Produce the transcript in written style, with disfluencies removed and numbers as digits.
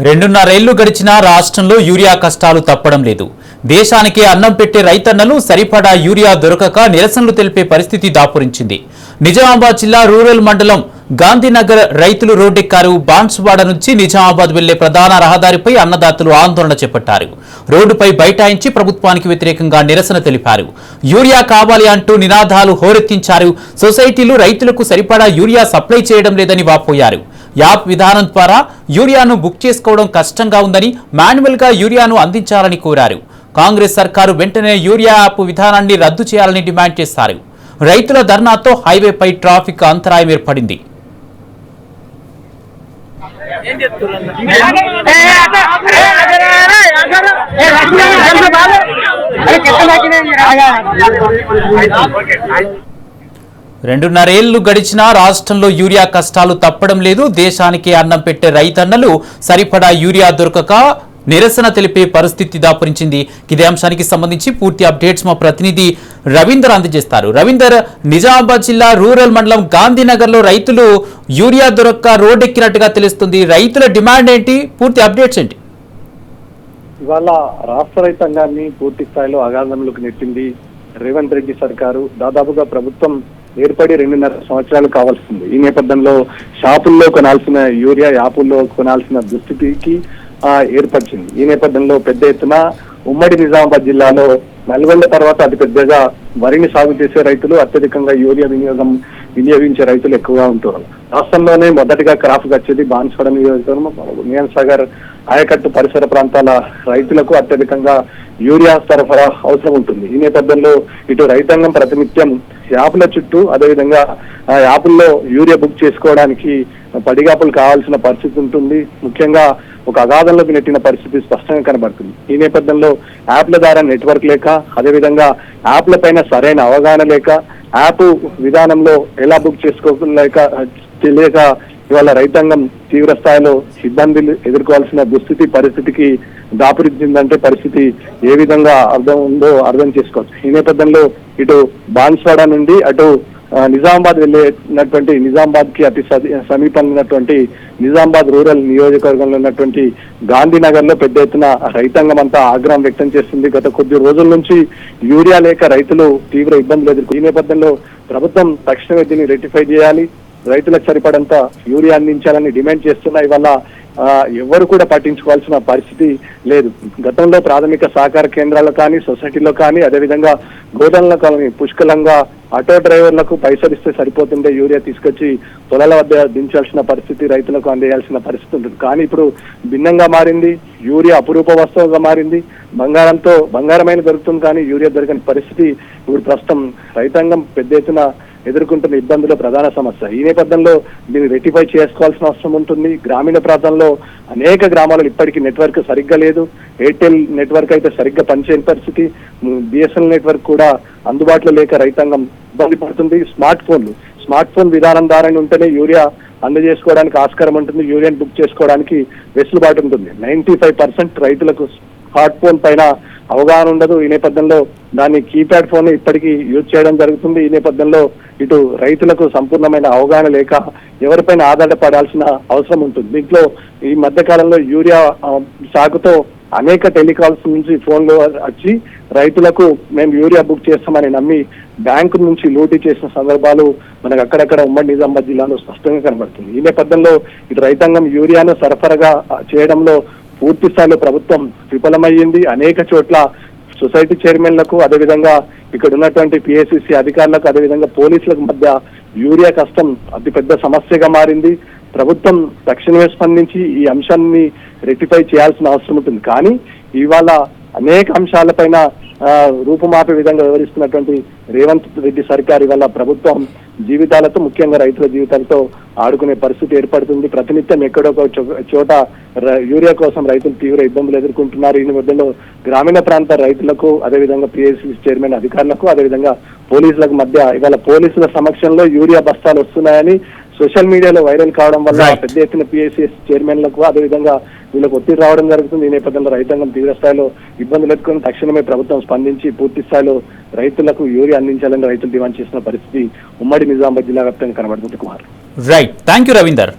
రెండున్నరేళ్లు గడిచినా రాష్ట్రంలో యూరియా కష్టాలు తప్పడం లేదు. దేశానికి అన్నం పెట్టే రైతన్నలు సరిపడా యూరియా దొరకక నిరసనలు తెలిపే పరిస్థితి దాపురించింది. నిజామాబాద్ జిల్లా రూరల్ మండలం గాంధీనగర్ రైతులు రోడ్డెక్కారు. బాన్సువాడ నుంచి నిజామాబాద్ వెళ్లే ప్రధాన రహదారిపై అన్నదాతలు ఆందోళన చేపట్టారు. రోడ్డుపై బైఠాయించి ప్రభుత్వానికి వ్యతిరేకంగా నిరసన తెలిపారు. యూరియా కావాలి అంటూ నినాదాలు హోరెత్తించారు. సొసైటీలు రైతులకు సరిపడా యూరియా సప్లై చేయడం లేదని వాపోయారు. యాప్ విధానం ద్వారా యూరియాను బుక్ చేసుకోవడం కష్టంగా ఉందని, మాన్యువల్ గా యూరియాను అందించాలని కోరారు. కాంగ్రెస్ సర్కారు వెంటనే యూరియా యాప్ విధానాన్ని రద్దు చేయాలని డిమాండ్ చేశారు. రైతుల ధర్నాతో హైవేపై ట్రాఫిక్ అంతరాయం ఏర్పడింది. రెండున్నరేళ్లు గడిచినా రాష్ట్రంలో యూరియా కష్టాలు తప్పడం లేదు. దేశానికి అన్నం పెట్టే రైతన్నలు సరిపడా యూరియా దొరకక నిరసన తెలిపే పరిస్థితి దాపురించింది. ఇదే అంశానికి సంబంధించి పూర్తి అప్డేట్స్ మా ప్రతినిధి రవీందర్ అందజేస్తారు. రవీందర్, నిజామాబాద్ జిల్లా రూరల్ మండలం గాంధీనగర్ లో రైతులు యూరియా దొరక్క రోడ్డెక్కినట్టుగా తెలుస్తుంది. రైతుల డిమాండ్ ఏంటి? పూర్తి అప్డేట్స్ ఏంటి? ఇవాళ రాష్ట్ర రైతాంగాన్ని పూర్తి స్థాయిలో అగాధంలోకి నెట్టింది రేవంత్ రెడ్డి సర్కారు. దాదాపుగా ప్రభుత్వం ఏర్పడి 2.5 సంవత్సరాలు కావాల్సింది. ఈ నేపథ్యంలో షాపుల్లో కొనాల్సిన యూరియా యాపుల్లో కొనాల్సిన దుస్థితికి ఏర్పరిచింది. ఈ నేపథ్యంలో పెద్ద ఎత్తున ఉమ్మడి నిజామాబాద్ జిల్లాలో నల్గొండ తర్వాత అతిపెద్దగా వరిని సాగు చేసే రైతులు, అత్యధికంగా యూరియా వినియోగించే రైతులు ఎక్కువగా ఉంటున్నారు. రాష్ట్రంలోనే మొదటిగా క్రాప్ వచ్చేది బాన్సువాడ నియోజకవర్గం. ఉస్మాన్ సాగర్ ఆయకట్టు పరిసర ప్రాంతాల రైతులకు అత్యధికంగా యూరియా సరఫరా అవసరం ఉంటుంది. ఈ నేపథ్యంలో ఇటు రైతాంగం ప్రతినిత్యం యాప్ల చుట్టూ, అదేవిధంగా ఆ యాప్ల్లో యూరియా బుక్ చేసుకోవడానికి పడిగాపులు కావాల్సిన పరిస్థితి ఉంటుంది. ముఖ్యంగా ఒక అగాధంలోకి నెట్టిన పరిస్థితి స్పష్టంగా కనబడుతుంది. ఈ నేపథ్యంలో యాప్ల ద్వారా నెట్వర్క్ లేక, అదేవిధంగా యాప్ల పైన సరైన అవగాహన లేక, యాప్ విధానంలో ఎలా బుక్ చేసుకోలేక తెలియక ఇవాళ రైతాంగం తీవ్ర స్థాయిలో ఇబ్బందులు ఎదుర్కోవాల్సిన దుస్థితి పరిస్థితికి దాపురించిందంటే పరిస్థితి ఏ విధంగా అర్థం చేసుకోవచ్చు. ఈ నేపథ్యంలో ఇటు బాన్సువాడ నుండి అటు నిజామాబాద్ వెళ్ళేటటువంటి, నిజామాబాద్ కి అతి సమీపంలో ఉన్నటువంటి నిజామాబాద్ రూరల్ నియోజకవర్గంలో ఉన్నటువంటి గాంధీనగర్ లో పెద్ద ఎత్తున రైతాంగం అంతా ఆగ్రహం వ్యక్తం చేస్తుంది. గత కొద్ది రోజుల నుంచి యూరియా లేక రైతులు తీవ్ర ఇబ్బందులు ఎదుర్కొంటారు. ఈ నేపథ్యంలో ప్రభుత్వం తక్షణమే దీన్ని రెక్టిఫై చేయాలి, రైతులకు సరిపడంత యూరియా అందించాలని డిమాండ్ చేస్తున్నా. ఇవాళ ఎవరు కూడా పట్టించుకోవాల్సిన పరిస్థితి లేదు. గతంలో ప్రాథమిక సహకార కేంద్రాల్లో కానీ, సొసైటీలో కానీ, అదేవిధంగా గోదాంలో కానీ పుష్కలంగా ఆటో డ్రైవర్లకు పైసలు ఇస్తే సరిపోతుండే యూరియా తీసుకొచ్చి పొలాల వద్ద దించాల్సిన పరిస్థితి, రైతులకు అందేయాల్సిన పరిస్థితి ఉంటుంది. కానీ ఇప్పుడు భిన్నంగా మారింది. యూరియా అపురూప వస్తువుగా మారింది. బంగారమైన దొరుకుతుంది కానీ యూరియా దొరకని పరిస్థితి ఇప్పుడు ప్రస్తుతం రైతాంగం పెద్ద ఎత్తున ఎదుర్కొంటున్న ఇబ్బందుల ప్రధాన సమస్య. ఈ నేపథ్యంలో దీన్ని రెక్టిఫై చేసుకోవాల్సిన అవసరం ఉంటుంది. గ్రామీణ ప్రాంతాల్లో అనేక గ్రామాలలో ఇప్పటికీ నెట్వర్క్ సరిగ్గా లేదు. ఎయిర్టెల్ నెట్వర్క్ అయితే సరిగ్గా పనిచేయని పరిస్థితి, బిఎస్ఎన్ఎల్ నెట్వర్క్ కూడా అందుబాటులో లేక రైతాంగం ఇబ్బంది పడుతుంది. స్మార్ట్ ఫోన్ విధానం ద్వారా ఉంటేనే యూరియా అందజేసుకోవడానికి ఆస్కారం ఉంటుంది, యూరియాని బుక్ చేసుకోవడానికి వెసులుబాటు ఉంటుంది. 95% రైతులకు స్మార్ట్ ఫోన్ పైన అవగాహన ఉండదు. ఈ నేపథ్యంలో దాన్ని కీప్యాడ్ ఫోన్ ఇప్పటికీ యూజ్ చేయడం జరుగుతుంది. ఈ నేపథ్యంలో ఇటు రైతులకు సంపూర్ణమైన అవగాహన లేక ఎవరిపైన ఆధారపడాల్సిన అవసరం ఉంటుంది. దీంట్లో ఈ మధ్య కాలంలో యూరియా సాగుతో అనేక టెలికాల్స్ నుంచి ఫోన్లు వచ్చి రైతులకు మేము యూరియా బుక్ చేస్తామని నమ్మి బ్యాంకు నుంచి లూటీ చేసిన సందర్భాలు మనకు అక్కడక్కడ ఉమ్మడి నిజామాబాద్ జిల్లాలో స్పష్టంగా కనబడుతుంది. ఈ నేపథ్యంలో ఇటు రైతాంగం యూరియాను సరఫరాగా చేయడంలో పూర్తి స్థాయిలో ప్రభుత్వం విఫలమయ్యింది. అనేక చోట్ల సొసైటీ చైర్మన్లకు, అదేవిధంగా ఇక్కడ ఉన్నటువంటి పిఎస్సిసి అధికారులకు, అదేవిధంగా పోలీసులకు మధ్య యూరియా కష్టం అతిపెద్ద సమస్యగా మారింది. ప్రభుత్వం తక్షణమే స్పందించి ఈ అంశాన్ని రెక్టిఫై చేయాల్సిన అవసరం ఉంటుంది. కానీ ఇవాళ అనేక అంశాలపైన రూపుమాపే విధంగా వివరిస్తున్నటువంటి రేవంత్ రెడ్డి సర్కార్ ఇవాళ ప్రభుత్వం జీవితాలతో, ముఖ్యంగా రైతుల జీవితాలతో ఆడుకునే పరిస్థితి ఏర్పడుతుంది. ప్రతినిత్యం ఎక్కడో చోట యూరియా కోసం రైతులు తీవ్ర ఇబ్బందులు ఎదుర్కొంటున్నారు. ఈ మధ్యలో గ్రామీణ ప్రాంత రైతులకు, అదేవిధంగా పిఎస్సి చైర్మన్ అధికారులకు, అదేవిధంగా పోలీసులకు మధ్య ఇవాళ పోలీసుల సమక్షంలో యూరియా బస్తాలు వస్తున్నాయని సోషల్ మీడియాలో వైరల్ కావడం వల్ల పెద్ద ఎత్తున పిఎస్సిఎస్ చైర్మన్లకు, అదేవిధంగా వీళ్ళకు ఒత్తిడి రావడం జరుగుతుంది. ఈ నేపథ్యంలో రైతాంగం తీవ్ర స్థాయిలో ఇబ్బందులు ఎదుర్కొని తక్షణమే ప్రభుత్వం స్పందించి పూర్తి స్థాయిలో రైతులకు యూరియా అందించాలని రైతులు డిమాండ్ చేసిన పరిస్థితి ఉమ్మడి నిజామాబాద్ జిల్లా వ్యాప్తంగా కనబడుతుంది. Kumar, right, thank you Ravinder.